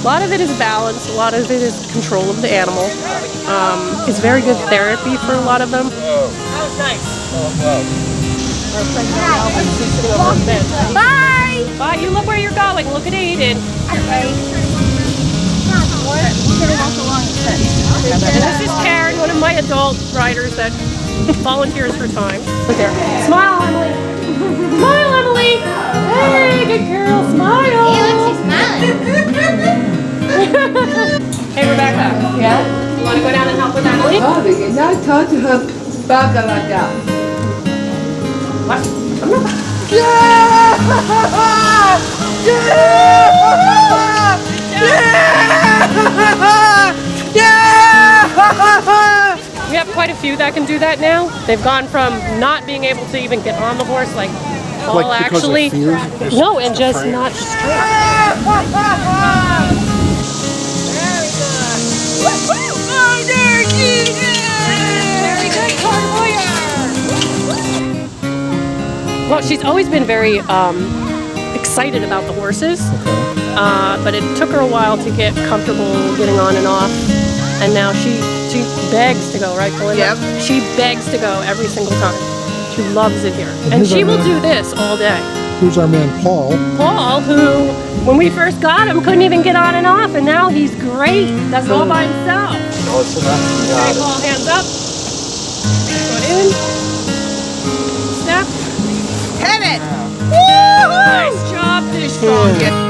A lot of it is balance, a lot of it is control of the animal. It's very good therapy for a lot of them. That was nice. Bye! Bye, you look where you're going. Look at Aiden. This is Karen, one of my adult riders that volunteers for time. Look there. Smile, Emily. Smile, Emily. Hey, good girl. Smile. Hey, look, she's smiling. Hey, Rebecca. Yeah? You want to go down and help with Emily? Oh, they can not talk to her back like that. What? Yeah! We have quite a few that can do that now. They've gone from not being able to even get on the horse, like all actually. No, and just not straight. Very good, Cornwall. Well, she's always been very excited about the horses, but it took her a while to get comfortable getting on and off, and now she begs to go, right, Belinda? Yep. She begs to go every single time. She loves it here, and she will do this all day. Who's our man, Paul? Paul, who, when we first got him, couldn't even get on and off, and now he's great. Does it all by himself. Okay, Paul, hands up. Foot in. Step. Hit it! Nice job, Fish Dog.